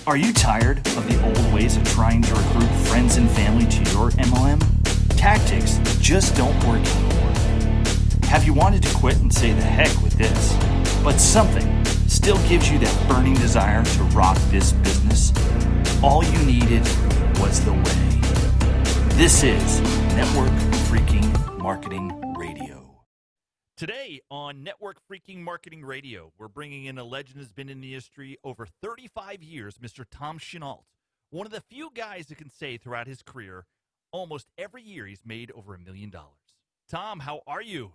Are you tired of the old ways of trying to recruit friends and family to your MLM? Tactics just don't work anymore. Have you wanted to quit and say the heck with this, but something still gives you that burning desire to rock this business? All you needed was the way. This is Network Freaking Marketing Radio. Today on Network Freaking Marketing Radio, we're bringing in a legend who's been in the industry over 35 years, Mr. Tom Chenault. One of the few guys that can say throughout his career, almost every year he's made over $1 million. Tom, how are you?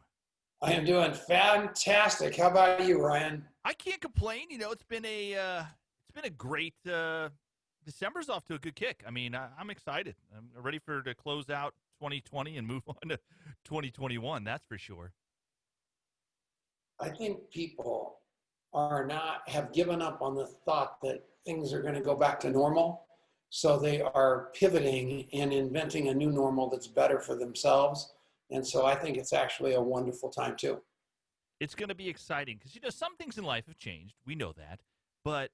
I am doing fantastic. How about you, Ryan? I can't complain. You know, it's been a great December's off to a good kick. I mean, I'm excited. I'm ready to close out 2020 and move on to 2021. That's for sure. I think people have given up on the thought that things are going to go back to normal. So they are pivoting and inventing a new normal that's better for themselves. And so I think it's actually a wonderful time too. It's going to be exciting because, you know, some things in life have changed. We know that. But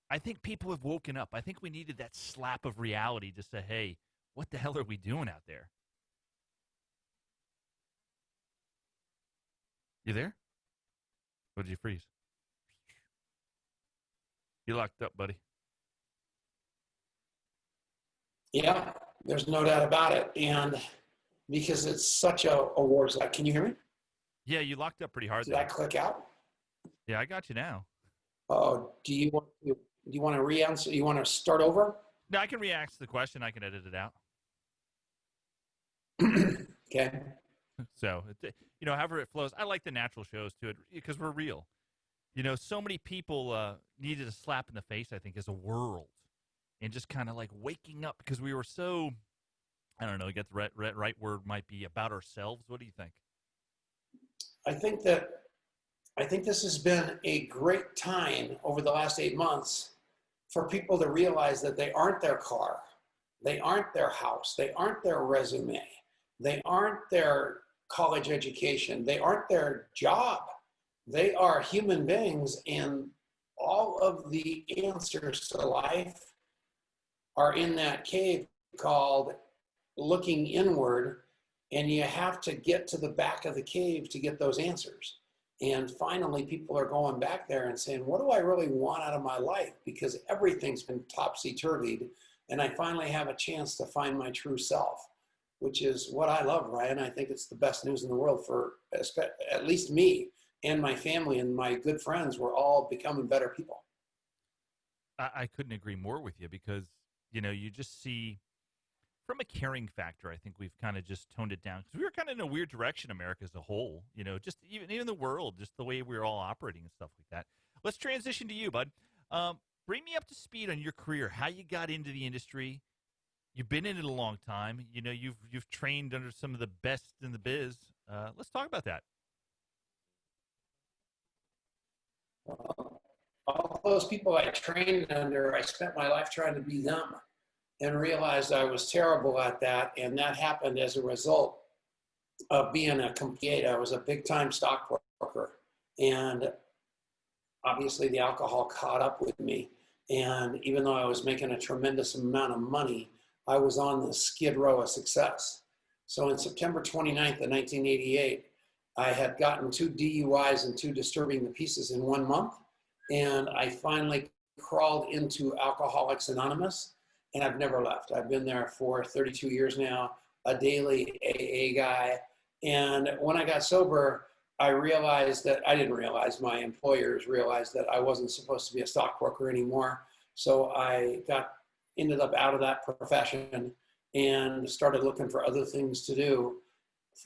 I think people have woken up. I think we needed that slap of reality to say, hey, what the hell are we doing out there? You there? Or did you freeze? You locked up, buddy. Yeah, there's no doubt about it. And because it's such a war zone. Can you hear me? Yeah, you locked up pretty hard Did there. I click out? Yeah, I got you now. Oh, do you want to re-answer? You want to start over? No, I can react to the question. I can edit it out. Okay. So, you know, however it flows. I like the natural shows too, because we're real. You know, so many people needed a slap in the face, I think, as a world. And just kind of like waking up because we were so, I don't know, I guess the right word might be about ourselves. What do you think? I think this has been a great time over the last 8 months for people to realize that they aren't their car. They aren't their house. They aren't their resume. They aren't their college education. They aren't their job. They are human beings, and all of the answers to life are in that cave called looking inward, and you have to get to the back of the cave to get those answers. And finally, people are going back there and saying, what do I really want out of my life? Because everything's been topsy-turvied, and I finally have a chance to find my true self, which is what I love, Ryan. I think it's the best news in the world for at least me and my family and my good friends. We're all becoming better people. I couldn't agree more with you because, you know, you just see from a caring factor, I think we've kind of just toned it down because we were kind of in a weird direction, America as a whole, you know, just even the world, just the way we're all operating and stuff like that. Let's transition to you, bud. Bring me up to speed on your career, how you got into the industry. You've been in it a long time. You know, you've trained under some of the best in the biz. Let's talk about that. All those people I trained under, I spent my life trying to be them and realized I was terrible at that. And that happened as a result of being a complete. I was a big time stockbroker. And obviously the alcohol caught up with me. And even though I was making a tremendous amount of money, I was on the skid row of success. So on September 29th of 1988, I had gotten 2 DUIs and 2 disturbing the pieces in 1 month. And I finally crawled into Alcoholics Anonymous, and I've never left. I've been there for 32 years now, a daily AA guy. And when I got sober, I realized that I didn't realize, my employers realized that I wasn't supposed to be a stockbroker anymore. So I ended up out of that profession and started looking for other things to do.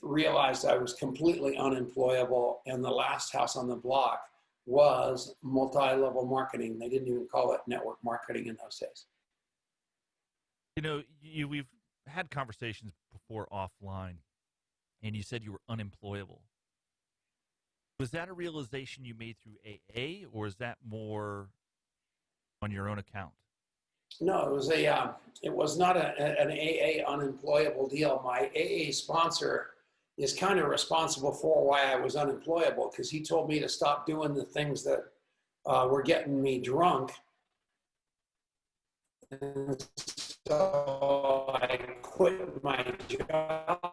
Realized I was completely unemployable, and the last house on the block was multi-level marketing. They didn't even call it network marketing in those days. You know, we've had conversations before offline, and you said you were unemployable. Was that a realization you made through AA, or is that more on your own account? No, it was not an AA unemployable deal. My AA sponsor is kind of responsible for why I was unemployable, because he told me to stop doing the things that were getting me drunk And so I quit my job.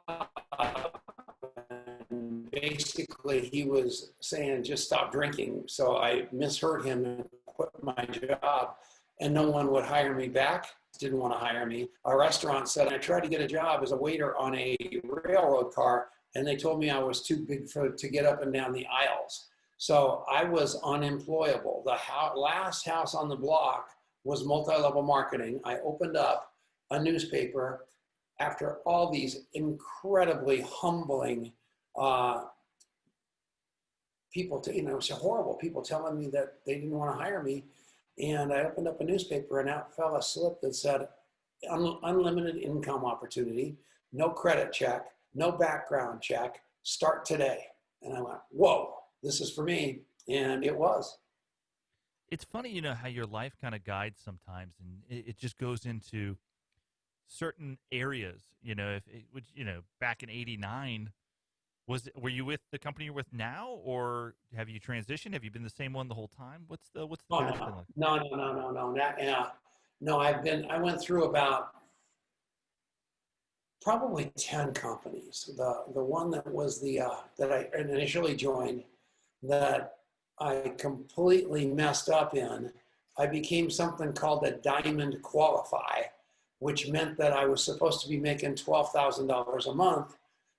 And basically, he was saying, just stop drinking. So I misheard him and quit my job. And no one would hire me back. Didn't want to hire me. A restaurant said, I tried to get a job as a waiter on a railroad car, and they told me I was too big to get up and down the aisles. So I was unemployable. The last house on the block was multi-level marketing. I opened up a newspaper after all these incredibly humbling people, it was horrible, people telling me that they didn't want to hire me. And I opened up a newspaper and out fell a slip that said, unlimited income opportunity, no credit check, no background check, start today. And I went, whoa, this is for me. And it was. It's funny, how your life kind of guides sometimes, and it just goes into certain areas. If it would, back in '89, were you with the company you're with now, or have you transitioned? Have you been the same one the whole time? What's the path been like? No. No, I went through about probably 10 companies. The one that was that I initially joined, that I completely messed up in, I became something called a diamond qualify, which meant that I was supposed to be making $12,000 a month,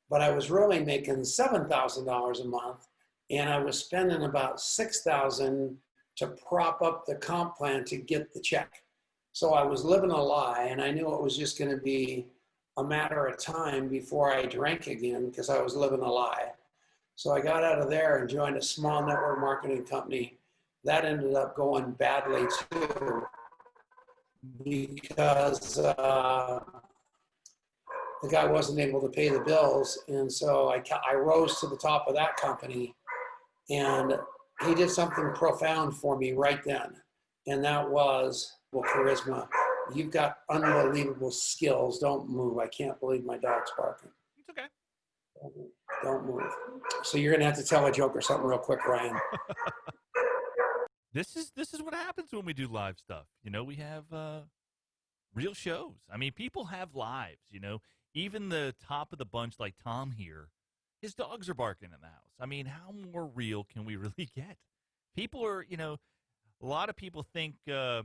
but I was really making $7,000 a month, and I was spending about $6,000 to prop up the comp plan to get the check. So I was living a lie, and I knew it was just going to be a matter of time before I drank again because I was living a lie. So I got out of there and joined a small network marketing company. That ended up going badly too, because the guy wasn't able to pay the bills. And so I rose to the top of that company, and he did something profound for me right then. And that was, well, charisma. You've got unbelievable skills. Don't move. I can't believe my dog's barking. It's okay. Don't move. So you're going to have to tell a joke or something real quick, Ryan. This is what happens when we do live stuff. We have real shows. I mean, people have lives. Even the top of the bunch, like Tom here, his dogs are barking in the house. I mean, how more real can we really get? People are, a lot of people think the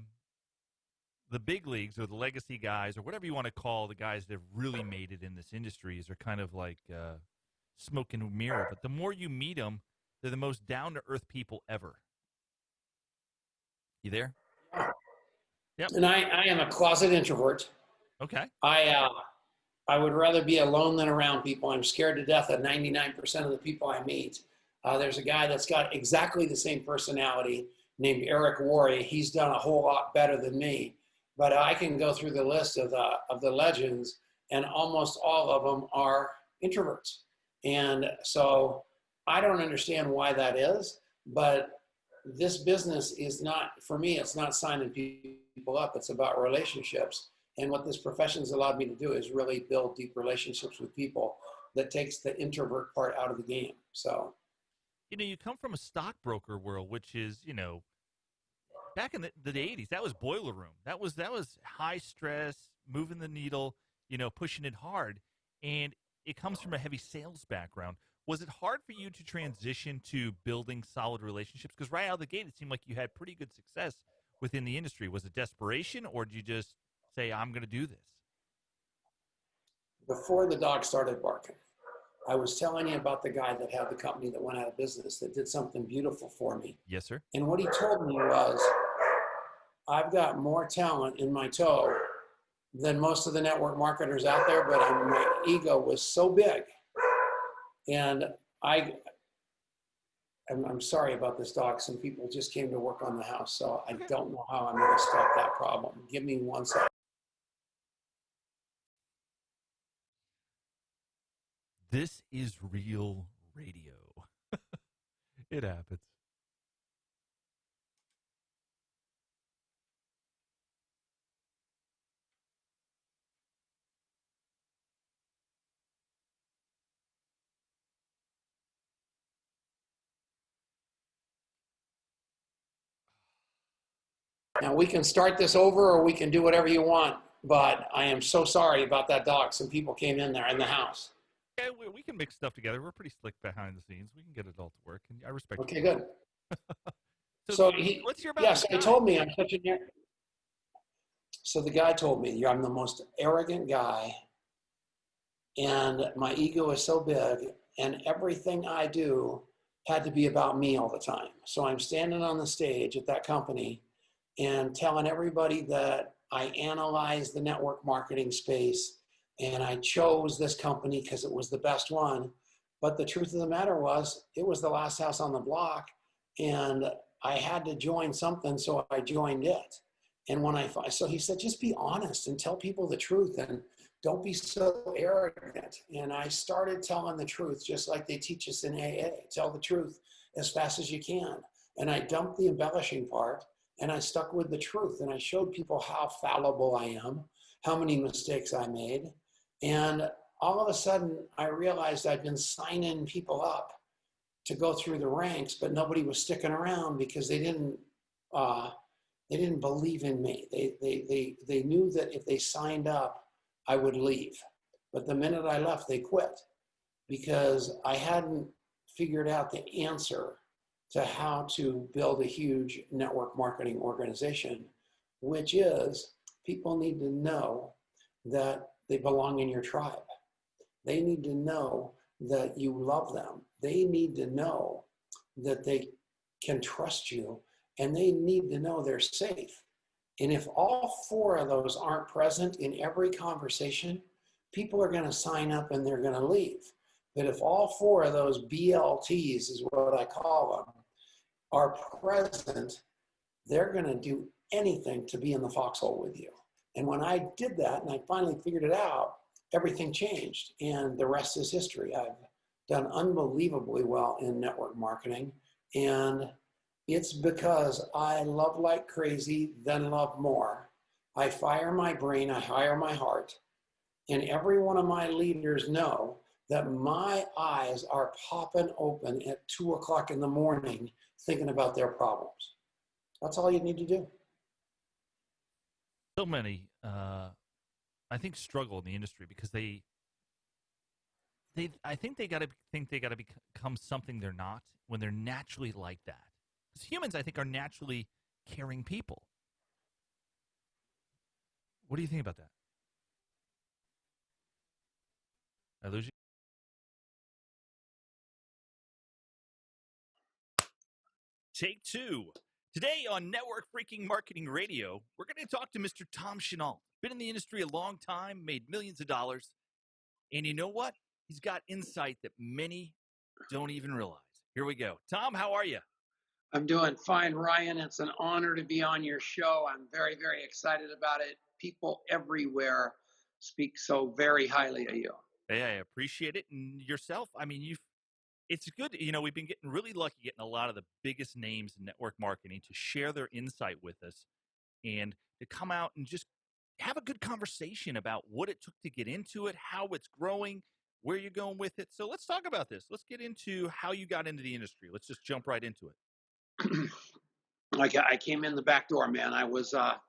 big leagues or the legacy guys or whatever you want to call the guys that have really made it in this industry are kind of like smoke and mirror. But the more you meet them, they're the most down-to-earth people ever. You there? Yep. And I am a closet introvert. Okay. I would rather be alone than around people. I'm scared to death of 99% of the people I meet. There's a guy that's got exactly the same personality named Eric Worre. He's done a whole lot better than me. But I can go through the list of the legends, and almost all of them are introverts. And so I don't understand why that is, but this business is not, for me, it's not signing people up. It's about relationships. And what this profession has allowed me to do is really build deep relationships with people that takes the introvert part out of the game. So, you come from a stockbroker world, which is, back in the 80s, that was boiler room. That was high stress, moving the needle, pushing it hard. And it comes from a heavy sales background. Was it hard for you to transition to building solid relationships? Because right out of the gate, it seemed like you had pretty good success within the industry. Was it desperation, or did you just say, I'm going to do this? Before the dog started barking, I was telling you about the guy that had the company that went out of business that did something beautiful for me. Yes, sir. And what he told me was, I've got more talent in my toe than most of the network marketers out there, but my ego was so big. And I'm sorry about this dog. Some people just came to work on the house, so I don't know how I'm going to stop that problem. Give me 1 second. This is real radio. It happens. Now we can start this over or we can do whatever you want, but I am so sorry about that dog. Some people came in there in the house. Yeah, we can mix stuff together. We're pretty slick behind the scenes. We can get it all to work, and I respect. Okay, good. So, So let's hear about yeah, this so he guy. told me I'm such an. So the guy told me I'm the most arrogant guy, and my ego is so big, and everything I do had to be about me all the time. So I'm standing on the stage at that company and telling everybody that I analyzed the network marketing space and I chose this company because it was the best one. But the truth of the matter was, it was the last house on the block, and I had to join something, so I joined it. And so he said, just be honest and tell people the truth and don't be so arrogant. And I started telling the truth, just like they teach us in AA. Tell the truth as fast as you can. And I dumped the embellishing part and I stuck with the truth. And I showed people how fallible I am, how many mistakes I made. And all of a sudden, I realized I'd been signing people up to go through the ranks, but nobody was sticking around because they didn't believe in me. They knew that if they signed up, I would leave. But the minute I left, they quit because I hadn't figured out the answer to how to build a huge network marketing organization, which is people need to know that they belong in your tribe. They need to know that you love them. They need to know that they can trust you, and they need to know they're safe. And if all four of those aren't present in every conversation, people are going to sign up and they're going to leave. But if all four of those BLTs, is what I call them, are present, they're going to do anything to be in the foxhole with you. And when I did that and I finally figured it out, everything changed, and the rest is history. I've done unbelievably well in network marketing, and it's because I love like crazy, then love more. I fire my brain, I hire my heart, and every one of my leaders know that my eyes are popping open at 2 o'clock in the morning thinking about their problems. That's all you need to do. So many, I think, struggle in the industry because I think they got to become something they're not when they're naturally like that. Because humans, I think, are naturally caring people. What do you think about that? I lose you? Take two. Today on Network Freaking Marketing Radio, we're going to talk to Mr. Tom Chenault. Been in the industry a long time, made millions of dollars. And you know what? He's got insight that many don't even realize. Here we go. Tom, how are you? I'm doing fine, Ryan. It's an honor to be on your show. I'm very, very excited about it. People everywhere speak so very highly of you. Hey, I appreciate it. And yourself, I mean, it's good. You know, we've been getting really lucky getting a lot of the biggest names in network marketing to share their insight with us and to come out and just have a good conversation about what it took to get into it, how it's growing, where you're going with it. So let's talk about this. Let's get into how you got into the industry. Let's just jump right into it. I came in the back door, man. I was a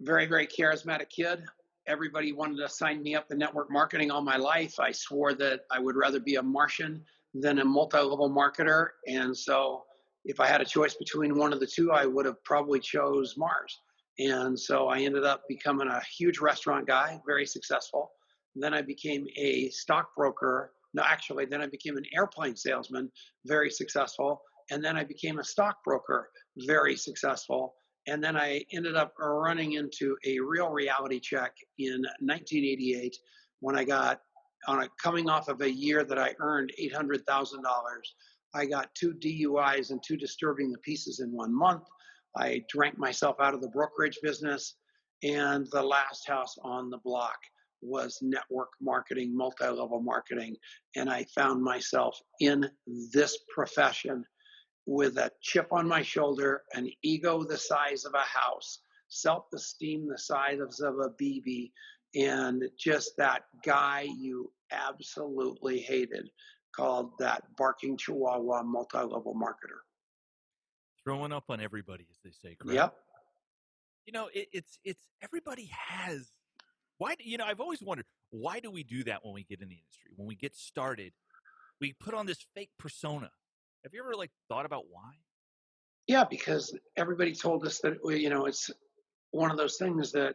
very, very charismatic kid. Everybody wanted to sign me up to network marketing all my life. I swore that I would rather be a Martian than a multi-level marketer. And so if I had a choice between one of the two, I would have probably chose Mars. And so I ended up becoming a huge restaurant guy, very successful. Then I became a stockbroker. No, actually, then I became an airplane salesman, very successful. And then I became a stockbroker, very successful. And then I ended up running into a real reality check in 1988 when I got coming off of a year that I earned $800,000. I got 2 DUIs and 2 disturbing the pieces in 1 month. I drank myself out of the brokerage business, and the last house on the block was network marketing, multi-level marketing. And I found myself in this profession with a chip on my shoulder, an ego the size of a house, self-esteem the size of a BB, and just that guy you absolutely hated called that barking chihuahua multi-level marketer. Throwing up on everybody, as they say, correct? Yep. It's everybody has. Why? I've always wondered, why do we do that when we get in the industry? When we get started, we put on this fake persona. Have you ever thought about why? Yeah, because everybody told us that, it's one of those things that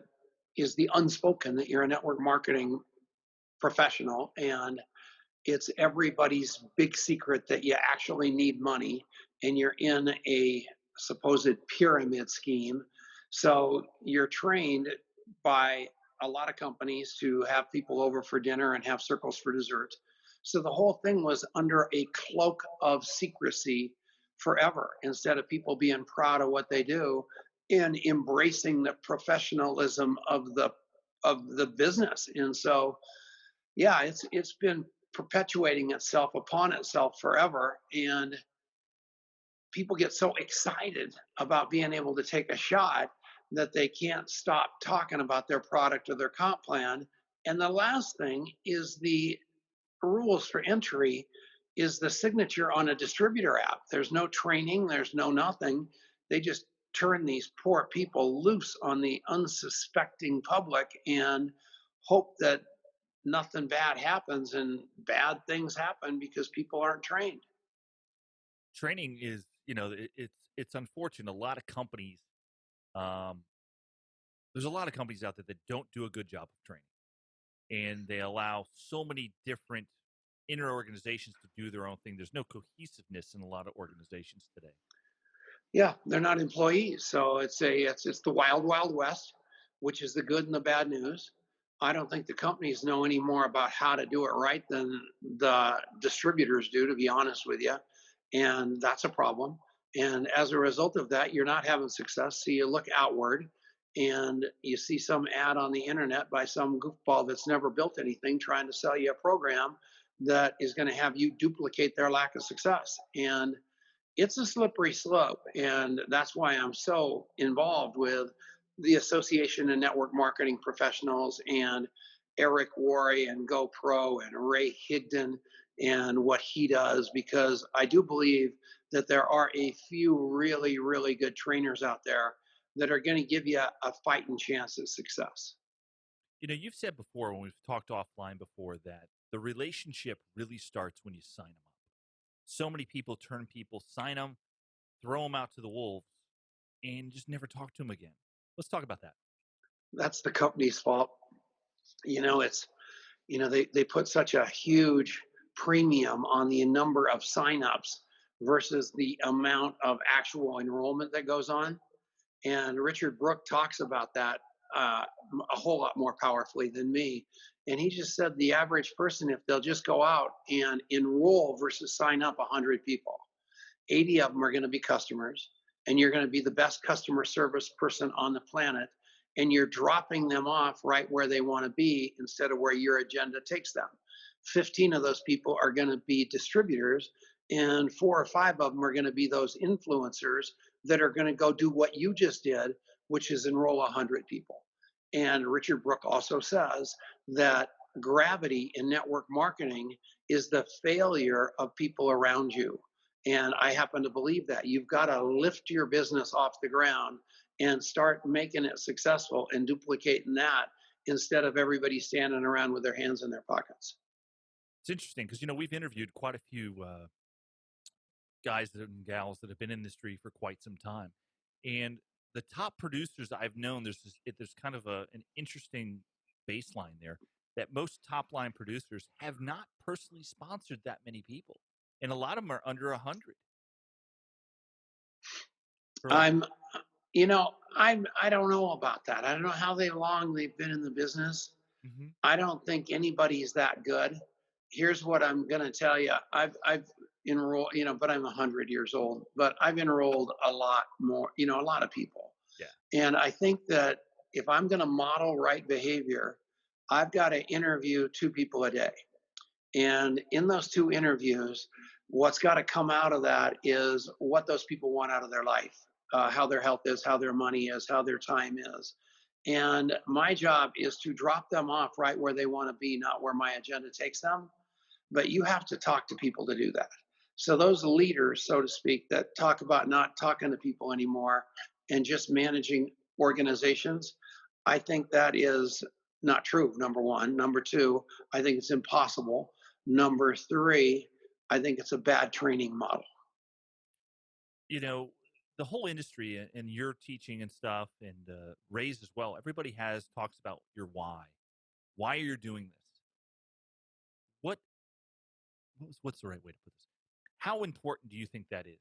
is the unspoken, that you're a network marketing professional, and it's everybody's big secret that you actually need money and you're in a supposed pyramid scheme. So you're trained by a lot of companies to have people over for dinner and have circles for dessert. So the whole thing was under a cloak of secrecy forever, instead of people being proud of what they do and embracing the professionalism of the business. And so yeah, it's been perpetuating itself upon itself forever, and people get so excited about being able to take a shot that they can't stop talking about their product or their comp plan. And the last thing is the rules for entry is the signature on a distributor app. There's no training, there's no nothing. They just turn these poor people loose on the unsuspecting public and hope that nothing bad happens, and bad things happen because people aren't trained. Training is, it's unfortunate. A lot of companies, um, there's a lot of companies out there that don't do a good job of training, and they allow so many different inner organizations to do their own thing. There's no cohesiveness in a lot of organizations today. Yeah, they're not employees, so it's the wild wild west, which is the good and the bad news. I don't think the companies know any more about how to do it right than the distributors do, to be honest with you, and that's a problem. And as a result of that, you're not having success. So you look outward and you see some ad on the internet by some goofball that's never built anything trying to sell you a program that is going to have you duplicate their lack of success. And it's a slippery slope. And that's why I'm so involved with the Association of Network Marketing Professionals and Eric Worre and GoPro and Ray Higdon and what he does, because I do believe that there are a few really, really good trainers out there that are going to give you a fighting chance at success. You've said before, when we've talked offline before, that the relationship really starts when you sign them up. So many people turn people, sign them, throw them out to the wolves, and just never talk to them again. Let's talk about that. That's the company's fault. It's they put such a huge premium on the number of signups versus the amount of actual enrollment that goes on. And Richard Brooke talks about that a whole lot more powerfully than me. And he just said the average person, if they'll just go out and enroll versus sign up 100 people, 80 of them are going to be customers, and you're going to be the best customer service person on the planet. And you're dropping them off right where they want to be instead of where your agenda takes them. 15 of those people are going to be distributors, and 4 or 5 of them are going to be those influencers that are going to go do what you just did, which is enroll 100 people. And Richard Brooke also says that gravity in network marketing is the failure of people around you. And I happen to believe that you've got to lift your business off the ground and start making it successful and duplicating that, instead of everybody standing around with their hands in their pockets. It's interesting because, we've interviewed quite a few guys and gals that have been in the industry for quite some time. And the top producers I've known, there's kind of an interesting baseline there, that most top line producers have not personally sponsored that many people. And a lot of them are under 100. I'm I don't know about that. I don't know how long they've been in the business. Mm-hmm. I don't think anybody's that good. Here's what I'm going to tell you. I've enrolled, but I'm 100 years old, but I've enrolled a lot more, a lot of people. Yeah. And I think that if I'm going to model right behavior, I've got to interview 2 people a day. And in those 2 interviews, what's got to come out of that is what those people want out of their life, how their health is, how their money is, how their time is. And my job is to drop them off right where they want to be, not where my agenda takes them. But you have to talk to people to do that. So those leaders, so to speak, that talk about not talking to people anymore and just managing organizations, I think that is not true, number one. Number two, I think it's impossible. Number three, I think it's a bad training model. You know, the whole industry and your teaching and stuff, and Ray's as well. Everybody has talks about your why. Why you're doing this? What what's the right way to put this? How important do you think that is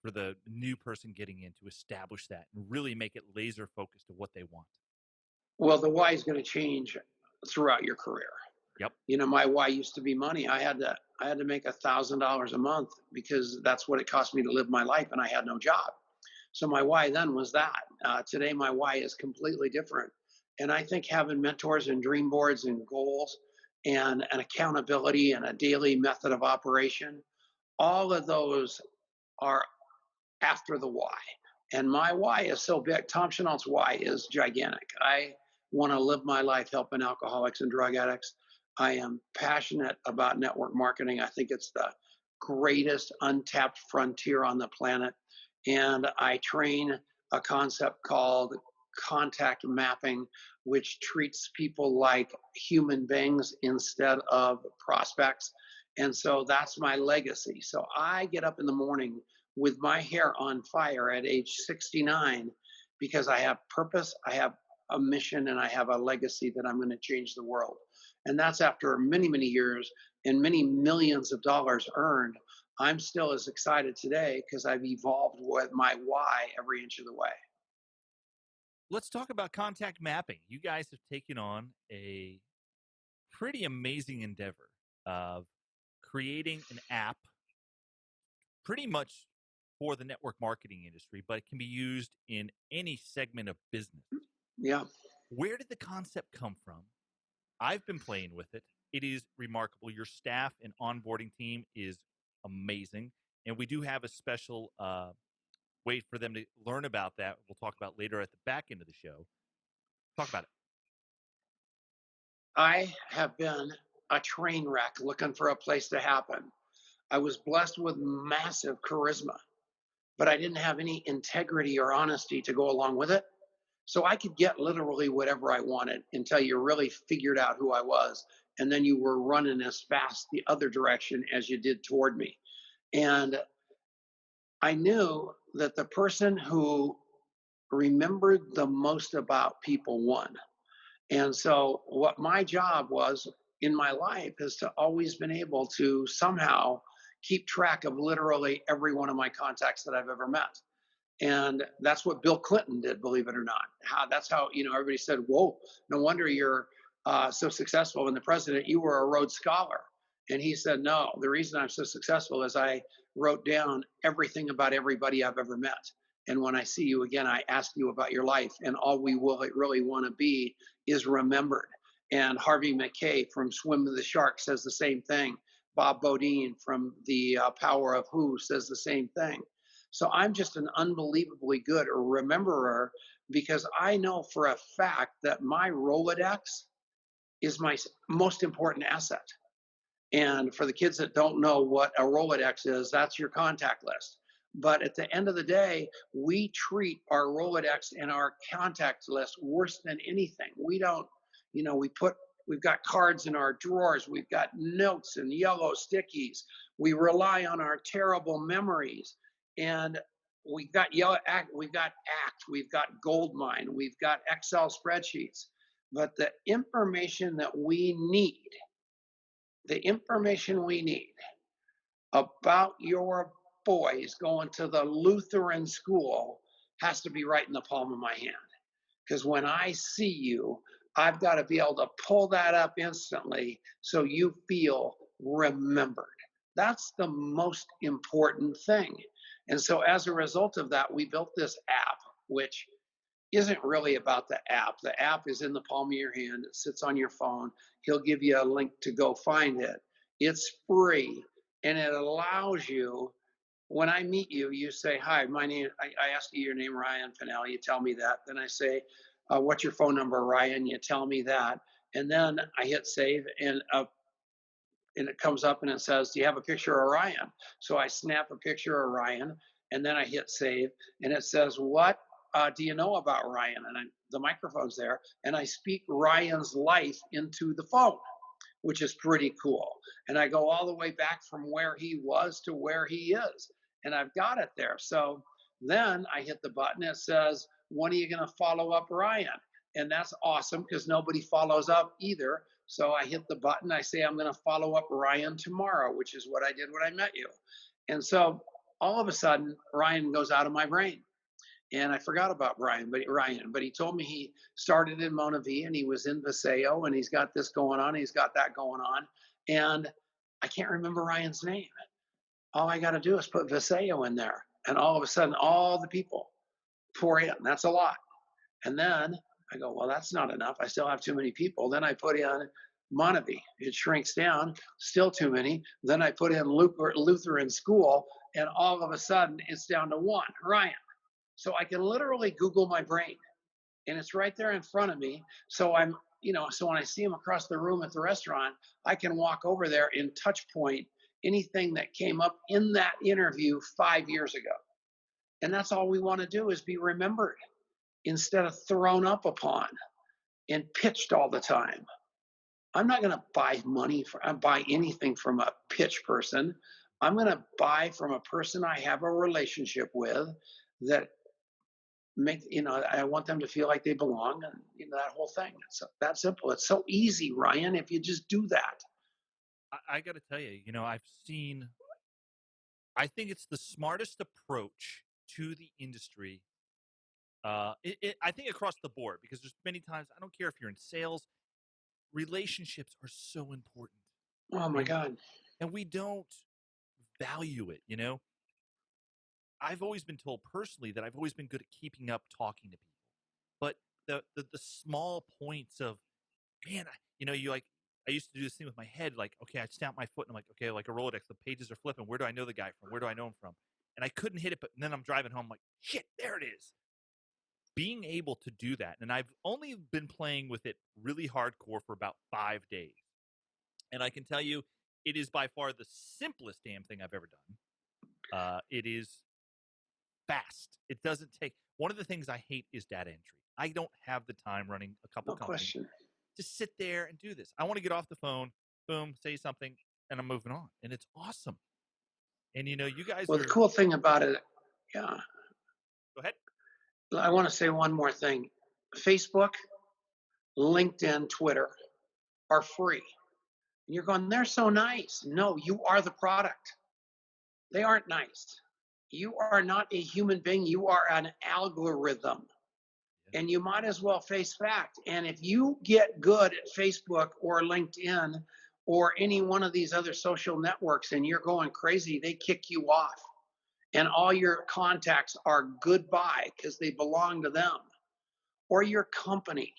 for the new person getting in to establish that and really make it laser focused to what they want? Well, the why is going to change throughout your career. Yep. You know, my why used to be money. I had to make $1,000 a month because that's what it cost me to live my life, and I had no job. So my why then was that. Today, my why is completely different, and I think having mentors and dream boards and goals and an accountability and a daily method of operation, all of those are after the why. And my why is so big. Tom Chenault's why is gigantic. I want to live my life helping alcoholics and drug addicts. I am passionate about network marketing. I think it's the greatest untapped frontier on the planet. And I train a concept called contact mapping, which treats people like human beings instead of prospects. And so that's my legacy. So I get up in the morning with my hair on fire at age 69 because I have purpose, I have a mission, and I have a legacy that I'm going to change the world. And that's after many, many years and many millions of dollars earned. I'm still as excited today because I've evolved with my why every inch of the way. Let's talk about contact mapping. You guys have taken on a pretty amazing endeavor of creating an app pretty much for the network marketing industry, but it can be used in any segment of business. Yeah. Where did the concept come from? I've been playing with it. It is remarkable. Your staff and onboarding team is amazing. And we do have a special way for them to learn about that. We'll talk about later at the back end of the show. Talk about it. I have been a train wreck looking for a place to happen. I was blessed with massive charisma, but I didn't have any integrity or honesty to go along with it. So I could get literally whatever I wanted until you really figured out who I was. And then you were running as fast the other direction as you did toward me. And I knew that the person who remembered the most about people won. And so what my job was in my life is to always been able to somehow keep track of literally every one of my contacts that I've ever met. And that's what Bill Clinton did, believe it or not. That's how, everybody said, whoa, no wonder you're so successful. And the president, you were a Rhodes Scholar. And he said, no, the reason I'm so successful is I wrote down everything about everybody I've ever met. And when I see you again, I ask you about your life. And all we will really want to be is remembered. And Harvey McKay from Swim with the Shark says the same thing. Bob Bodine from The Power of Who says the same thing. So I'm just an unbelievably good rememberer because I know for a fact that my Rolodex is my most important asset. And for the kids that don't know what a Rolodex is, that's your contact list. But at the end of the day, we treat our Rolodex and our contact list worse than anything. We don't, we've got cards in our drawers, we've got notes and yellow stickies. We rely on our terrible memories. And we've got we've got ACT, we've got Goldmine, we've got Excel spreadsheets. But the information we need about your boys going to the Lutheran school has to be right in the palm of my hand. Because when I see you, I've got to be able to pull that up instantly so you feel remembered. That's the most important thing. And so as a result of that, we built this app, which isn't really about the app. The app is in the palm of your hand. It sits on your phone. He'll give you a link to go find it. It's free, and it allows you, when I meet you, you say, hi, my name, I ask you your name, Ryan Fennell. You tell me that. Then I say, what's your phone number, Ryan? You tell me that. And then I hit save, and a and it comes up and it says, "Do you have a picture of Ryan?" So I snap a picture of Ryan, and then I hit save, and it says, "What do you know about Ryan?" And the microphone's there, and I speak Ryan's life into the phone, which is pretty cool. And I go all the way back from where he was to where he is, and I've got it there. So then I hit the button. It says, "When are you going to follow up Ryan?" And that's awesome because nobody follows up either. So I hit the button. I say, "I'm going to follow up Ryan tomorrow," which is what I did when I met you. And so all of a sudden, Ryan goes out of my brain. And I forgot about Ryan, but he told me he started in Mona V and he was in Viseo and he's got this going on, he's got that going on. And I can't remember Ryan's name. All I got to do is put Viseo in there. And all of a sudden, all the people pour in. That's a lot. And then I go, well, that's not enough. I still have too many people. Then I put in Monavie. It shrinks down, still too many. Then I put in Lutheran School, and all of a sudden it's down to one, Ryan. So I can literally Google my brain, and it's right there in front of me. So so when I see him across the room at the restaurant, I can walk over there and touch point anything that came up in that interview 5 years ago. And that's all we want to do is be remembered instead of thrown up upon and pitched all the time. I'm not going to buy anything from a pitch person. I'm going to buy from a person I have a relationship with that I want them to feel like they belong, and that whole thing. It's that simple. It's so easy, Ryan, if you just do that. I got to tell you, I think it's the smartest approach to the industry. I think across the board, because there's many times, I don't care if you're in sales, relationships are so important. Oh my God. And we don't value it, I've always been told personally that I've always been good at keeping up talking to people. But the small points of, man, I used to do this thing with my head, like, okay, I'd stamp my foot and I'm like, okay, like a Rolodex, the pages are flipping. Where do I know the guy from? Where do I know him from? And I couldn't hit it, but then I'm driving home, like, shit, there it is. Being able to do that. And I've only been playing with it really hardcore for about 5 days. And I can tell you, it is by far the simplest damn thing I've ever done. It is fast. It doesn't take. One of the things I hate is data entry. I don't have the time running a couple companies to sit there and do this. I want to get off the phone, boom, say something, and I'm moving on. And it's awesome. And you guys. Well, the cool thing about it, yeah. Go ahead. I want to say one more thing. Facebook, LinkedIn, Twitter are free. And you're going, they're so nice. No, you are the product. They aren't nice. You are not a human being. You are an algorithm. And you might as well face fact. And if you get good at Facebook or LinkedIn or any one of these other social networks and you're going crazy, they kick you off. And all your contacts are goodbye because they belong to them. Or your company.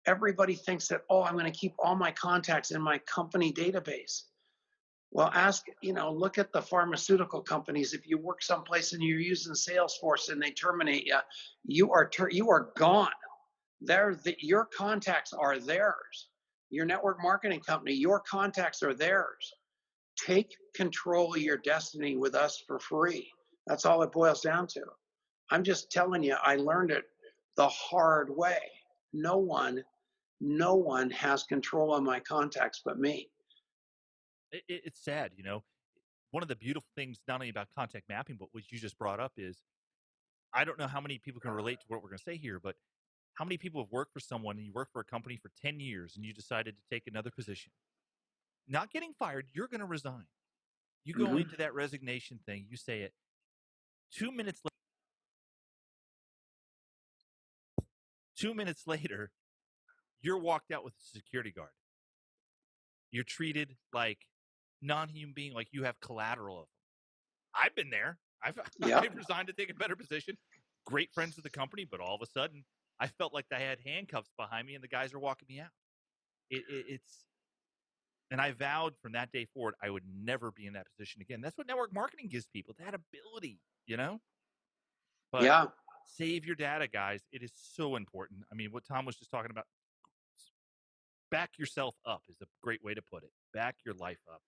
Everybody thinks that, oh, I'm going to keep all my contacts in my company database. Well, look at the pharmaceutical companies. If you work someplace and you're using Salesforce and they terminate you, you are gone. Your contacts are theirs. Your network marketing company, your contacts are theirs. Take control of your destiny with us for free. That's all it boils down to. I'm just telling you, I learned it the hard way. No one has control of my contacts but me. It's sad, One of the beautiful things, not only about contact mapping, but what you just brought up is, I don't know how many people can relate to what we're going to say here, but how many people have worked for someone and you work for a company for 10 years and you decided to take another position? Not getting fired, you're going to resign. You go into that resignation thing, you say it. 2 minutes later, 2 minutes later, you're walked out with a security guard. You're treated like non-human being, like you have collateral of them. I've been there. I've resigned to take a better position. Great friends with the company, but all of a sudden, I felt like I had handcuffs behind me and the guys are walking me out. And I vowed from that day forward, I would never be in that position again. That's what network marketing gives people, that ability, But save your data, guys. It is so important. I mean, what Tom was just talking about, back yourself up is a great way to put it. Back your life up.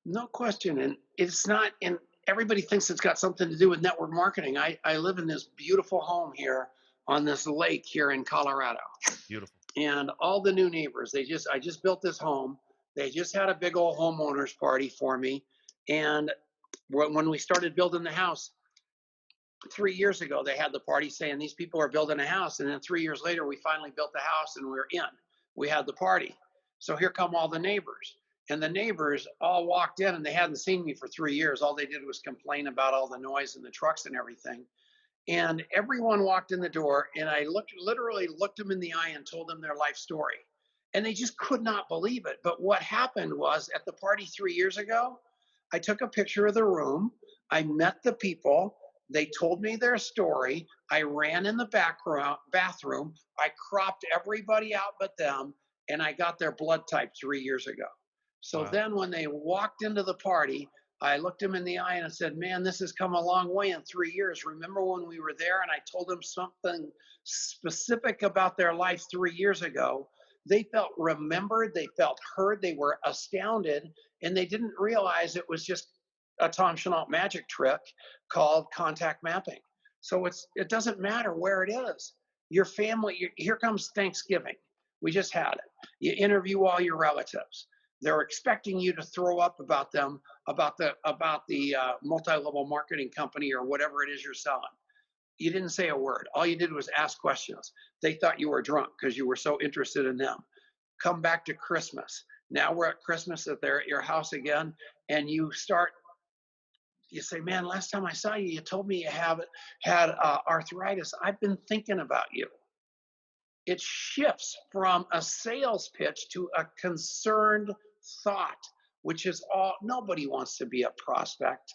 No question. And it's not, and everybody thinks it's got something to do with network marketing. I live in this beautiful home here on this lake here in Colorado. Beautiful. And all the new neighbors, I just built this home. They just had a big old homeowners party for me. And when we started building the house 3 years ago, they had the party saying these people are building a house. And then 3 years later, we finally built the house and we're in. We had the party. So here come all the neighbors. And the neighbors all walked in and they hadn't seen me for 3 years. All they did was complain about all the noise and the trucks and everything. And everyone walked in the door and I literally looked them in the eye and told them their life story. And they just could not believe it. But what happened was at the party 3 years ago, I took a picture of the room. I met the people. They told me their story. I ran in the bathroom. I cropped everybody out but them. And I got their blood type 3 years ago. So Wow. then when they walked into the party, I looked them in the eye and I said, man, this has come a long way in 3 years. Remember when we were there and I told them something specific about their life 3 years ago? They felt remembered, they felt heard, they were astounded, and they didn't realize it was just a Tom Chenault magic trick called contact mapping. So it doesn't matter where it is. Your family, here comes Thanksgiving. We just had it. You interview all your relatives. They're expecting you to throw up about them, about the multi-level marketing company or whatever it is you're selling. You didn't say a word. All you did was ask questions. They thought you were drunk because you were so interested in them. Come back to Christmas. Now we're at Christmas, that they're at your house again, and you say, man, last time I saw you, you told me you had arthritis. I've been thinking about you. It shifts from a sales pitch to a concerned thought, which is all. Nobody wants to be a prospect.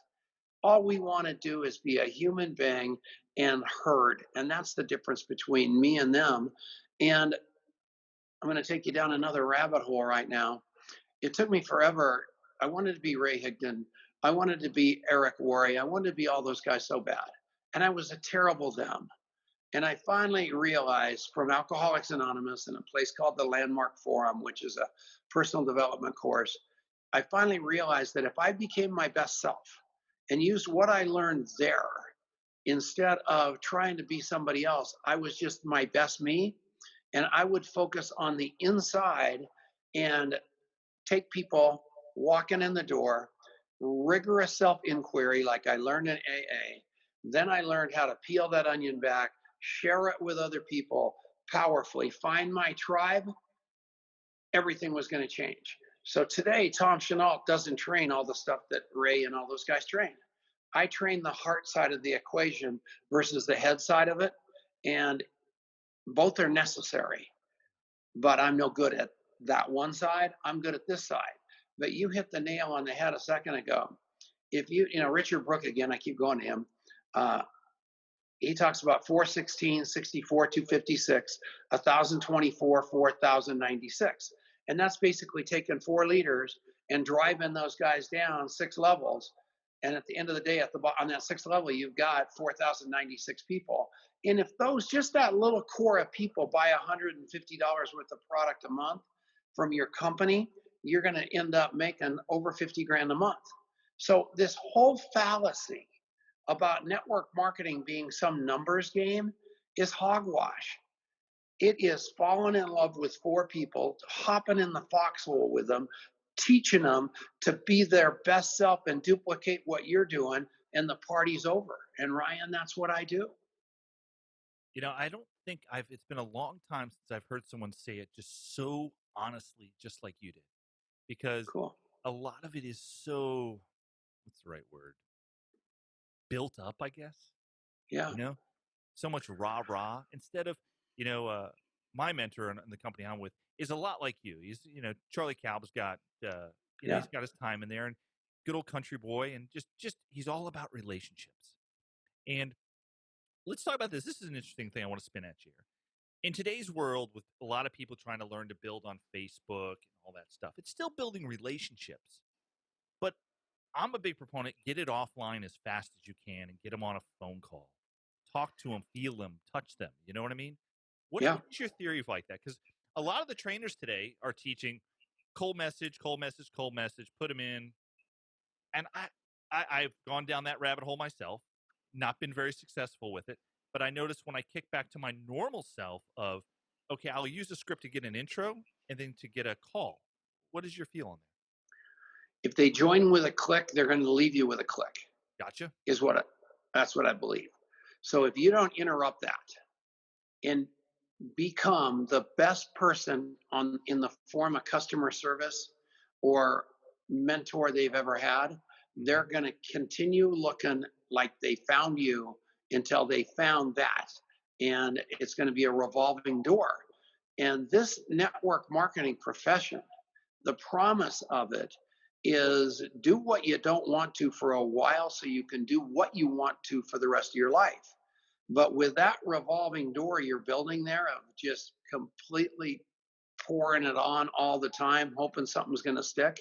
All we want to do is be a human being and heard. And that's the difference between me and them. And I'm going to take you down another rabbit hole right now. It took me forever. I wanted to be Ray Higdon. I wanted to be Eric Worre. I wanted to be all those guys so bad. And I was a terrible them. And I finally realized from Alcoholics Anonymous and a place called the Landmark Forum, which is a personal development course, I finally realized that if I became my best self and used what I learned there instead of trying to be somebody else, I was just my best me. And I would focus on the inside and take people walking in the door, rigorous self-inquiry like I learned in AA. Then I learned how to peel that onion back, share it with other people powerfully, find my tribe. Everything was going to change. So today, Tom Chenault doesn't train all the stuff that Ray and all those guys train. I train the heart side of the equation versus the head side of it. And both are necessary, but I'm no good at that one side. I'm good at this side. But you hit the nail on the head a second ago. If Richard Brooke, again, I keep going to him. He talks about 416, 64, 256, 1024, 4096. And that's basically taking 4 leaders and driving those guys down 6 levels. And at the end of the day, on that 6th level, you've got 4,096 people. And if just that little core of people buy $150 worth of product a month from your company, you're going to end up making over 50 grand a month. So this whole fallacy about network marketing being some numbers game is hogwash. It is falling in love with 4 people, hopping in the foxhole with them, teaching them to be their best self and duplicate what you're doing, and the party's over. And Ryan, that's what I do. I don't think it's been a long time since I've heard someone say it just so honestly, just like you did. Because Cool. a lot of it is so, what's the right word? Built up, I guess. Yeah. So much rah instead of, my mentor and the company I'm with is a lot like you. He's, Charlie Calb's got, he's got his time in there, and good old country boy, and just he's all about relationships. And let's talk about this. This is an interesting thing I want to spin at you here. In today's world, with a lot of people trying to learn to build on Facebook and all that stuff, it's still building relationships. But I'm a big proponent. Get it offline as fast as you can and get them on a phone call. Talk to them, feel them, touch them. You know what I mean? What is your theory of like that? Because a lot of the trainers today are teaching cold message, cold message, cold message, put them in. And I've gone down that rabbit hole myself, not been very successful with it. But I noticed when I kick back to my normal self of, okay, I'll use a script to get an intro and then to get a call. What is your feel on that? If they join with a click, they're going to leave you with a click. Gotcha. That's what I believe. So if you don't interrupt that and become the best person in the form of customer service or mentor they've ever had, they're going to continue looking like they found you until they found that. And it's going to be a revolving door. And this network marketing profession, the promise of it is do what you don't want to for a while so you can do what you want to for the rest of your life. But with that revolving door you're building there of just completely pouring it on all the time, hoping something's going to stick,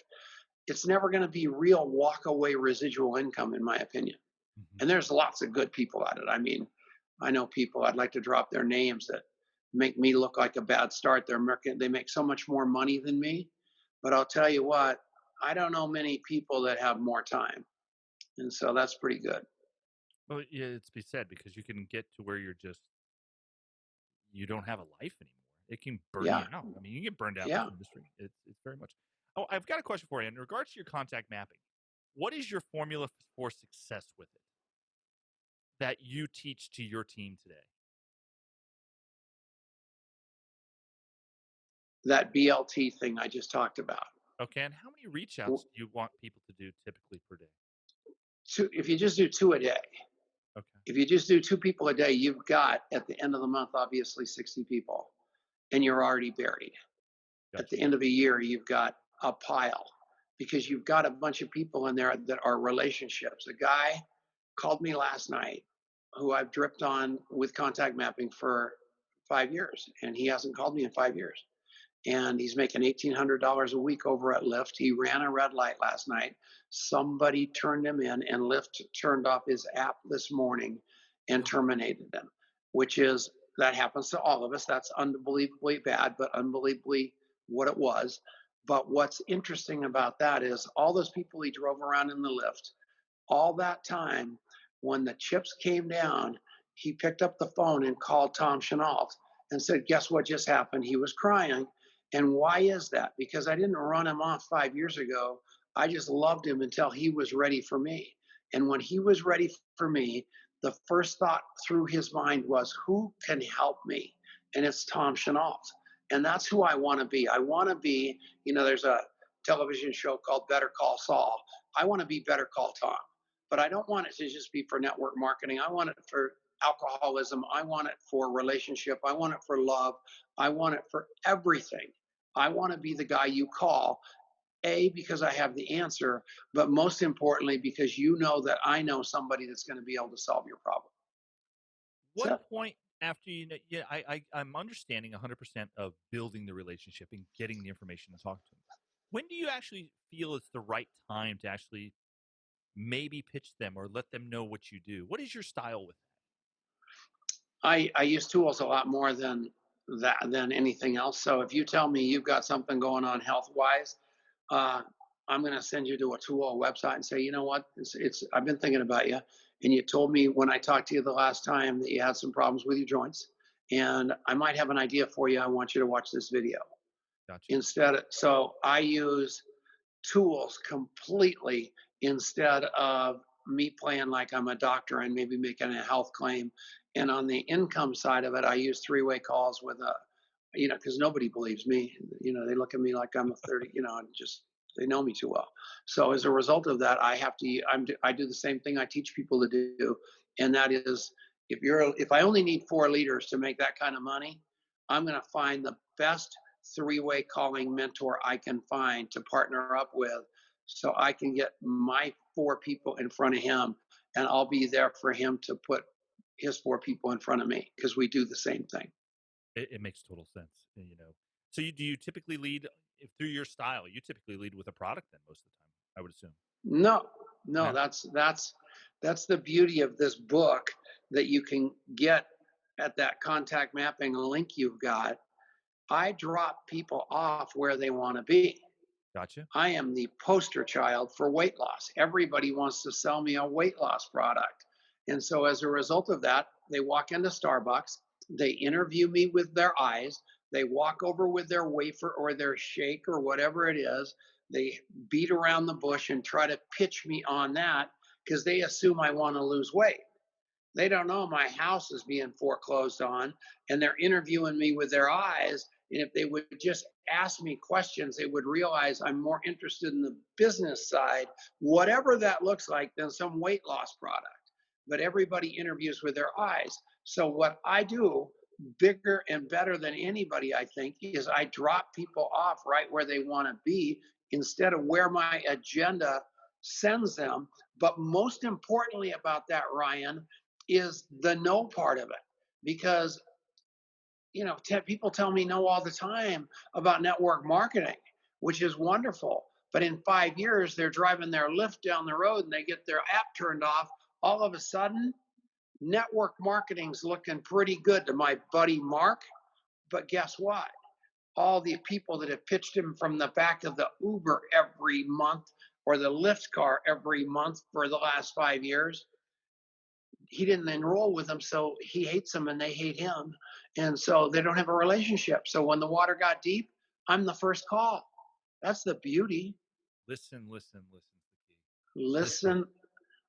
it's never going to be real walk away residual income, in my opinion. Mm-hmm. And there's lots of good people at it. I mean, I know people, I'd like to drop their names, that make me look like a bad start. They make so much more money than me. But I'll tell you what, I don't know many people that have more time. And so that's pretty good. Well, yeah, it's to be said, because you can get to where you don't have a life anymore. It can burn you out. I mean, you get burned out in this industry. It's very much. Oh, I've got a question for you. In regards to your contact mapping, what is your formula for success with it that you teach to your team today? That BLT thing I just talked about. Okay, and how many reach outs do you want people to do typically per day? If you just do 2 a day. Okay. If you just do 2 people a day, you've got, at the end of the month, obviously 60 people, and you're already buried. Gotcha. At the end of a year, you've got a pile, because you've got a bunch of people in there that are relationships. A guy called me last night who I've dripped on with contact mapping for 5 years, and he hasn't called me in 5 years. And he's making $1,800 a week over at Lyft. He ran a red light last night. Somebody turned him in, and Lyft turned off his app this morning and terminated him, that happens to all of us. That's unbelievably bad, but unbelievably what it was. But what's interesting about that is all those people he drove around in the Lyft, all that time, when the chips came down, he picked up the phone and called Tom Chenault and said, guess what just happened? He was crying. And why is that? Because I didn't run him off 5 years ago. I just loved him until he was ready for me. And when he was ready for me, the first thought through his mind was, who can help me? And it's Tom Chenault. And that's who I want to be. I want to be, there's a television show called Better Call Saul. I want to be Better Call Tom. But I don't want it to just be for network marketing. I want it for alcoholism. I want it for relationship. I want it for love. I want it for everything. I want to be the guy you call, because I have the answer, but most importantly, because you know that I know somebody that's going to be able to solve your problem. What point after I'm understanding 100% of building the relationship and getting the information to talk to them. When do you actually feel it's the right time to actually maybe pitch them or let them know what you do? What is your style with that? I use tools a lot more than anything else. So if you tell me you've got something going on health-wise, I'm going to send you to a tool, a website, and say, you know what, I've been thinking about you, and you told me when I talked to you the last time that you had some problems with your joints, and I might have an idea for you. I want you to watch this video. Gotcha. So I use tools completely instead of me playing like I'm a doctor and maybe making a health claim. And on the income side of it, I use 3-way calls with because nobody believes me. They look at me like I'm a 30, and they know me too well. So as a result of that, I do the same thing I teach people to do. And that is, if I only need 4 leaders to make that kind of money, I'm going to find the best 3-way calling mentor I can find to partner up with, so I can get my 4 people in front of him, and I'll be there for him to put his 4 people in front of me, because we do the same thing. It makes total sense, So do you typically lead through your style? You typically lead with a product then most of the time, I would assume. No, Yeah. that's the beauty of this book, that you can get at that contact mapping link you've got. I drop people off where they want to be. Gotcha. I am the poster child for weight loss. Everybody wants to sell me a weight loss product. And so as a result of that, they walk into Starbucks, they interview me with their eyes, they walk over with their wafer or their shake or whatever it is. They beat around the bush and try to pitch me on that because they assume I want to lose weight. They don't know my house is being foreclosed on, and they're interviewing me with their eyes. And if they would just ask me questions, they would realize I'm more interested in the business side, whatever that looks like, than some weight loss product. But everybody interviews with their eyes. So, what I do bigger and better than anybody, I think, is I drop people off right where they want to be instead of where my agenda sends them. But most importantly about that, Ryan, is the no part of it. Because, people tell me no all the time about network marketing, which is wonderful. But in 5 years, they're driving their Lyft down the road and they get their app turned off. All of a sudden, network marketing's looking pretty good to my buddy Mark. But guess what? All the people that have pitched him from the back of the Uber every month or the Lyft car every month for the last 5 years, he didn't enroll with them, so he hates them and they hate him. And so they don't have a relationship. So when the water got deep, I'm the first call. That's the beauty. Listen, listen, listen. Listen.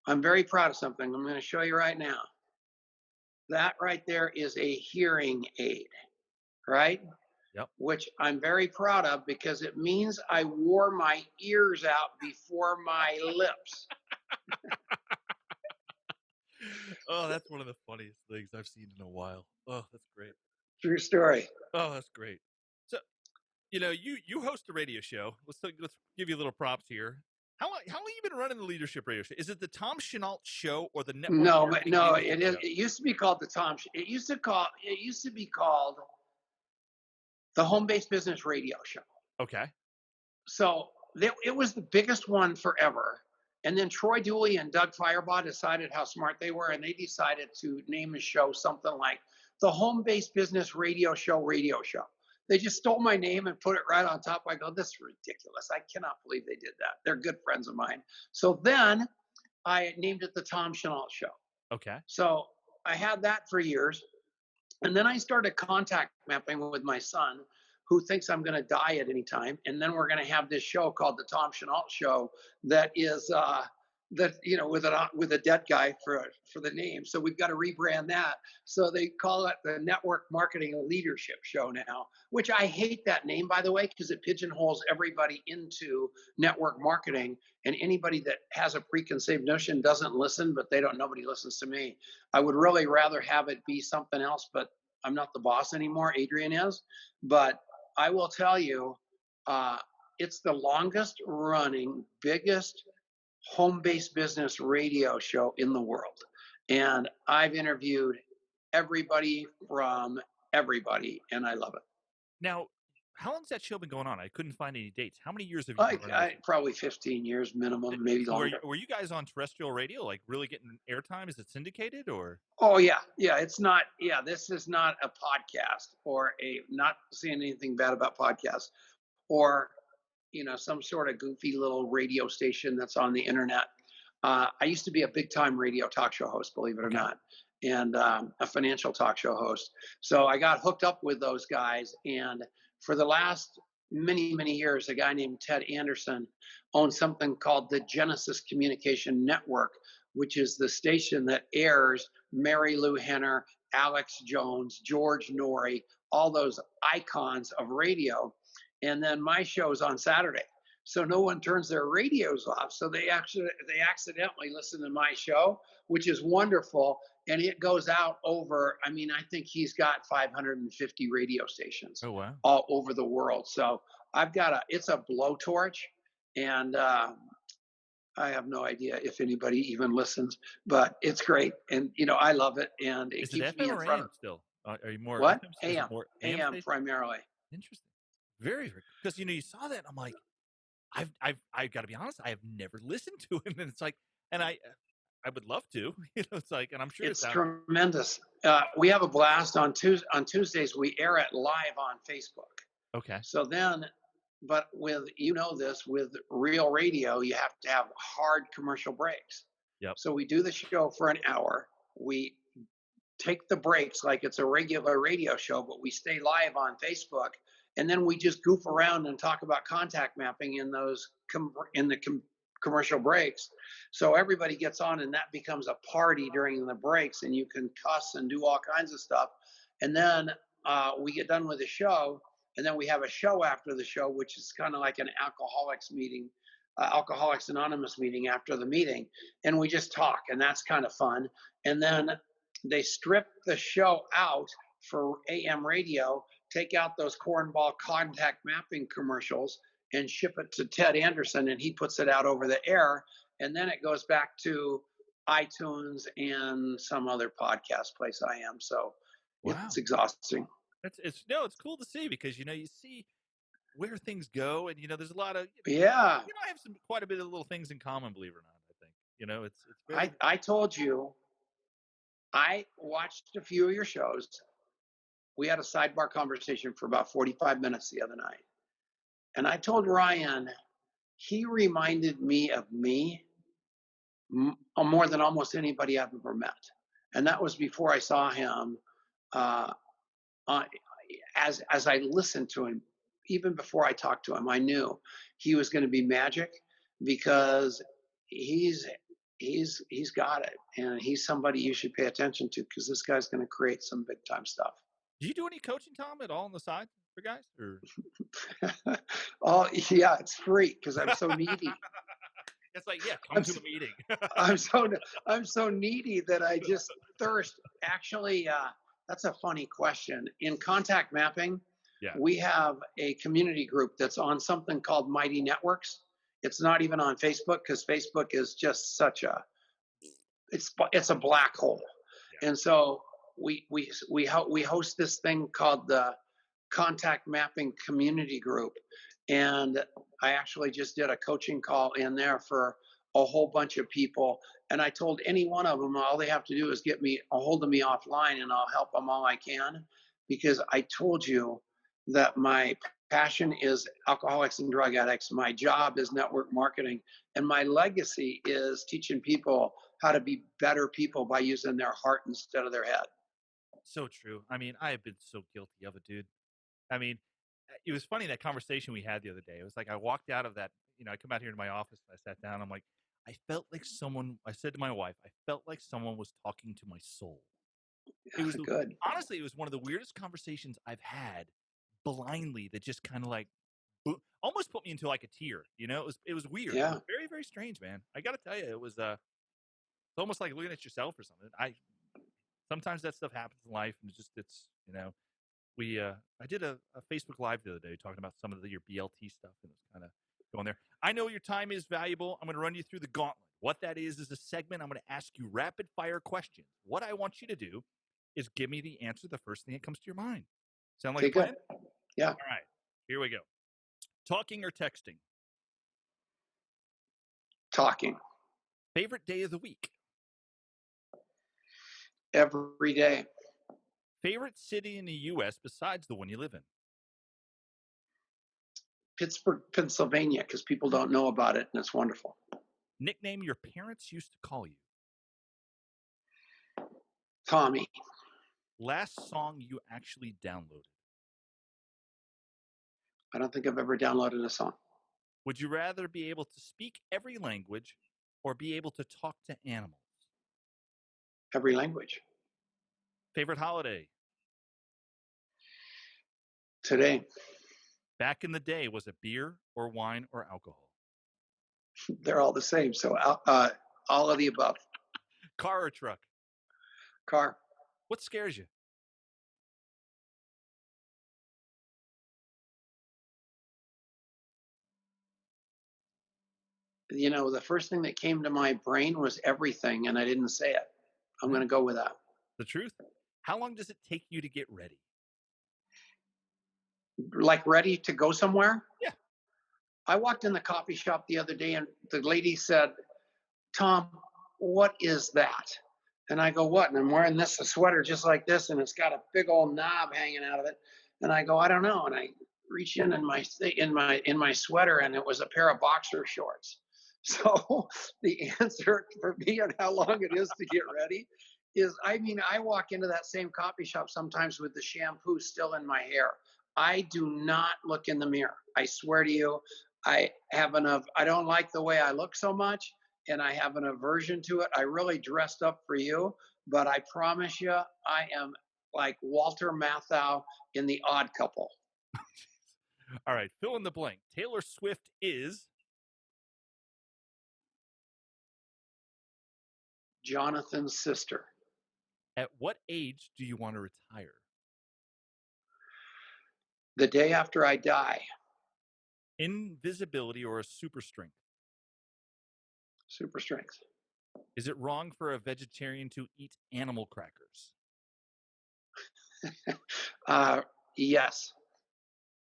I'm very proud of something. I'm going to show you right now. That right there is a hearing aid, right? Yep. Which I'm very proud of because it means I wore my ears out before my lips. Oh, that's one of the funniest things I've seen in a while. Oh, that's great. True story. Oh, that's great. So, you host a radio show. Let's give you a little props here. How long you been running the leadership radio show? Is it the Tom Chenault Show or the Network? No, it is. It used to be called the Tom. It used to be called the Home-Based Business Radio Show. Okay. So it was the biggest one forever. And then Troy Dooley and Doug Firebaugh decided how smart they were, and they decided to name a show something like the Home-Based Business Radio Show. They just stole my name and put it right on top. I go, this is ridiculous. I cannot believe they did that. They're good friends of mine. So then I named it the Tom Chenault Show. Okay. So I had that for years. And then I started contact mapping with my son, who thinks I'm going to die at any time. And then we're going to have this show called the Tom Chenault Show that is with a dead guy for the name. So we've got to rebrand that. So they call it the Network Marketing Leadership Show now, which I hate that name, by the way, because it pigeonholes everybody into network marketing. And anybody that has a preconceived notion doesn't listen, but nobody listens to me. I would really rather have it be something else, but I'm not the boss anymore. Adrian is. But I will tell you, it's the longest running, biggest home-based business radio show in the world. And I've interviewed everybody from everybody, and I love it. Now, how long's that show been going on? I couldn't find any dates. How many years have you been running it? Probably 15 years minimum, maybe longer. Were you guys on terrestrial radio, like really getting airtime? Is it syndicated or? Oh, yeah. It's not. Yeah, this is not a podcast or not saying anything bad about podcasts or, some sort of goofy little radio station that's on the internet. I used to be a big time radio talk show host, believe it or not, and a financial talk show host. So I got hooked up with those guys. And for the last many, many years, a guy named Ted Anderson owned something called the Genesis Communication Network, which is the station that airs Mary Lou Henner, Alex Jones, George Norrie, all those icons of radio. And then my show's on Saturday. So no one turns their radios off. So they accidentally listen to my show, which is wonderful. And it goes out over, I think he's got 550 radio stations all over the world. So it's a blowtorch. And I have no idea if anybody even listens, but it's great. And, I love it. And it keeps me in front of still. Are you more what? AM? AM primarily. Interesting. Very, very, because you saw that and I'm like, I've got to be honest, I have never listened to him, and it's like, and I I would love to. It's like, and I'm sure It's it's out. tremendous. We have a blast on Tuesdays. We air it live on Facebook. Okay. So then, but with, this, with real radio, you have to have hard commercial breaks. Yep. So we do the show for an hour. We take the breaks like it's a regular radio show, but we stay live on Facebook, and then we just goof around and talk about contact mapping in those commercial breaks. So everybody gets on, and that becomes a party during the breaks, and you can cuss and do all kinds of stuff. And then we get done with the show, and then we have a show after the show, which is kind of like an alcoholics meeting, Alcoholics Anonymous meeting after the meeting, and we just talk, and that's kind of fun. And then they strip the show out for AM radio, take out those cornball contact mapping commercials, and ship it to Ted Anderson, and he puts it out over the air. And then it goes back to iTunes and some other podcast place I am. So Wow. it's exhausting. It's cool to see, because, you see where things go, and, there's a lot of, Yeah. I have quite a bit of little things in common, believe it or not, I think. It's very... I told you, I watched a few of your shows. We had a sidebar conversation for about 45 minutes the other night. And I told Ryan, he reminded me of me more than almost anybody I've ever met. And that was before I saw him. As I listened to him, even before I talked to him, I knew he was going to be magic, because he's got it, and he's somebody you should pay attention to, because this guy's going to create some big time stuff. Do you do any coaching, Tom, at all on the side for guys? Or Oh yeah, it's free because I'm so needy. It's like, yeah, come to the meeting. I'm so needy that I just thirst. Actually, that's a funny question. In contact mapping, we have a community group that's on something called Mighty Networks. It's not even on Facebook, because Facebook is just such it's a black hole. Yeah. And so we host this thing called the Contact Mapping Community Group, and I actually just did a coaching call in there for a whole bunch of people, and I told any one of them all they have to do is get me a hold of me offline, and I'll help them all I can, because I told you that my passion is alcoholics and drug addicts. My job is network marketing, and my legacy is teaching people how to be better people by using their heart instead of their head. So true. I mean, I have been so guilty of it, dude. I mean, it was funny, that conversation we had the other day. It was like, I walked out of that, I come out here to my office and I sat down. I'm like, I said to my wife, I felt like someone was talking to my soul. It was good. Honestly, it was one of the weirdest conversations I've had blindly, that just kind of like almost put me into like a tear. It was weird. Yeah. It was very, very strange, man. I got to tell you, it was it's almost like looking at yourself or something. Sometimes that stuff happens in life, and I did a Facebook Live the other day talking about some of your BLT stuff, and it's kind of going there. I know your time is valuable. I'm going to run you through the gauntlet. What that is a segment. I'm going to ask you rapid fire questions. What I want you to do is give me the answer, the first thing that comes to your mind. Sound like a plan? Yeah. All right. Here we go. Talking or texting? Talking. Favorite day of the week? Every day. Favorite city in the U.S. besides the one you live in? Pittsburgh, Pennsylvania, because people don't know about it, and it's wonderful. Nickname your parents used to call you? Tommy. Last song you actually downloaded? I don't think I've ever downloaded a song. Would you rather be able to speak every language or be able to talk to animals? Every language. Favorite holiday? Today. Back in the day, was it beer or wine or alcohol? They're all the same. So all of the above. Car or truck? Car. What scares you? The first thing that came to my brain was everything, and I didn't say it. I'm going to go with that. The truth? How long does it take you to get ready? Like ready to go somewhere? Yeah. I walked in the coffee shop the other day, and the lady said, Tom, what is that? And I go, what? And I'm wearing a sweater just like this, and it's got a big old knob hanging out of it. And I go, I don't know. And I reach in my sweater, and it was a pair of boxer shorts. So the answer for me on how long it is to get ready is, I mean, I walk into that same coffee shop sometimes with the shampoo still in my hair. I do not look in the mirror. I swear to you, I don't like the way I look so much, and I have an aversion to it. I really dressed up for you, but I promise you, I am like Walter Matthau in The Odd Couple. All right, fill in the blank. Taylor Swift is Jonathan's sister. At what age do you want to retire? The day after I die. Invisibility or a super strength? Super strength. Is it wrong for a vegetarian to eat animal crackers? Yes.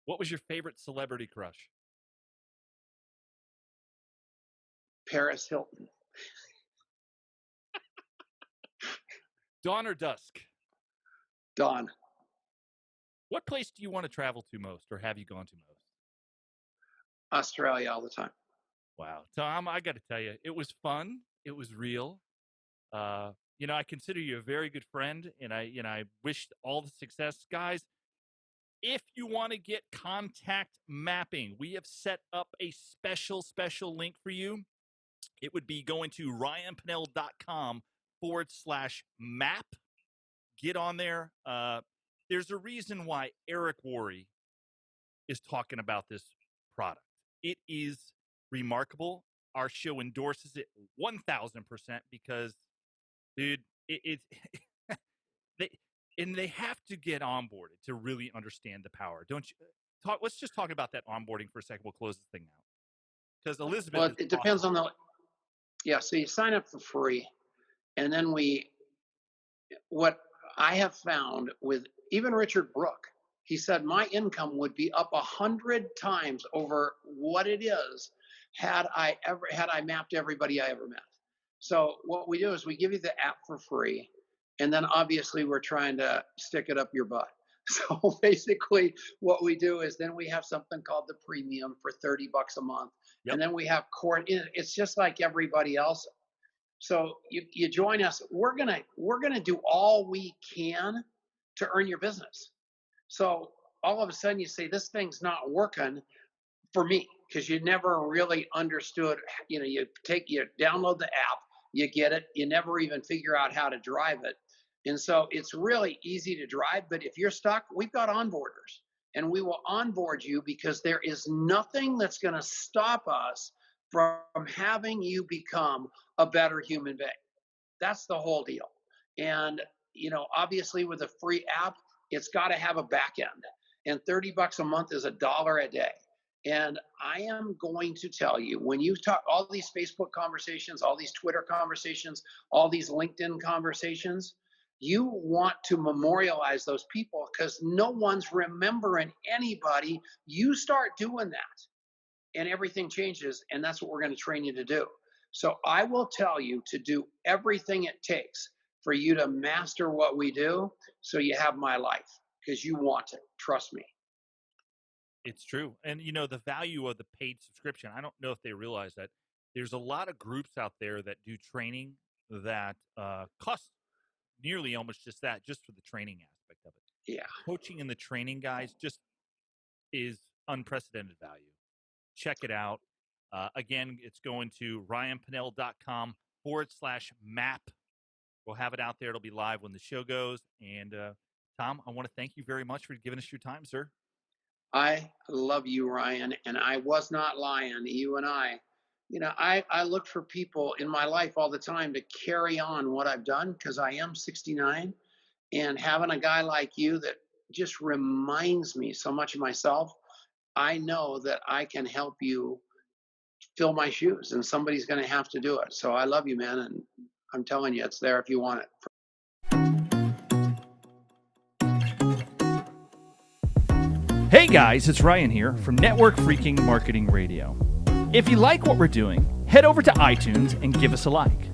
What was your favorite celebrity crush? Paris Hilton. Dawn or dusk? Dawn. What place do you want to travel to most, or have you gone to most? Australia all the time. Wow. Tom, I got to tell you, it was fun. It was real. I consider you a very good friend, and I wish all the success. Guys, if you want to get contact mapping, we have set up a special link for you. It would be going to ryanpennell.com/map. Get on there. There's a reason why Eric Worre is talking about this product. It is remarkable. Our show endorses it 1,000% because, dude, they have to get onboarded to really understand the power. Don't you? Let's just talk about that onboarding for a second. We'll close this thing out. Because Elizabeth. Well, it depends on so you sign up for free, and then what I have found with even Richard Brooke, he said my income would be up 100 times over what it is had I mapped everybody I ever met. So what we do is we give you the app for free, and then obviously we're trying to stick it up your butt. So basically what we do is then we have something called the premium for $30 a month. Yep. And then we have it's just like everybody else. So you join us. We're gonna do all we can to earn your business. So all of a sudden you say this thing's not working for me because you never really understood. You download the app, you get it, you never even figure out how to drive it. And so it's really easy to drive, but if you're stuck, we've got onboarders, and we will onboard you because there is nothing that's going to stop us from having you become a better human being. That's the whole deal. And, obviously with a free app, it's got to have a back end, and $30 a month is $1 a day. And I am going to tell you, when you talk all these Facebook conversations, all these Twitter conversations, all these LinkedIn conversations, you want to memorialize those people because no one's remembering anybody. You start doing that and everything changes, and that's what we're going to train you to do. So I will tell you to do everything it takes for you to master what we do so you have my life because you want it. Trust me. It's true. And, the value of the paid subscription, I don't know if they realize that there's a lot of groups out there that do training that cost nearly almost just that, just for the training aspect of it. Yeah. Coaching and the training, guys, just is unprecedented value. Check it out. Again, it's going to ryanpennell.com/map. We'll have it out there. It'll be live when the show goes. And Tom, I want to thank you very much for giving us your time, sir. I love you, Ryan, and I was not lying. You and I look for people in my life all the time to carry on what I've done because I am 69, and having a guy like you that just reminds me so much of myself, I know that I can help you fill my shoes, and somebody's going to have to do it. So I love you, man, and I'm telling you, it's there if you want it. Hey guys, it's Ryan here from Network Freaking Marketing Radio. If you like what we're doing, head over to iTunes and give us a like.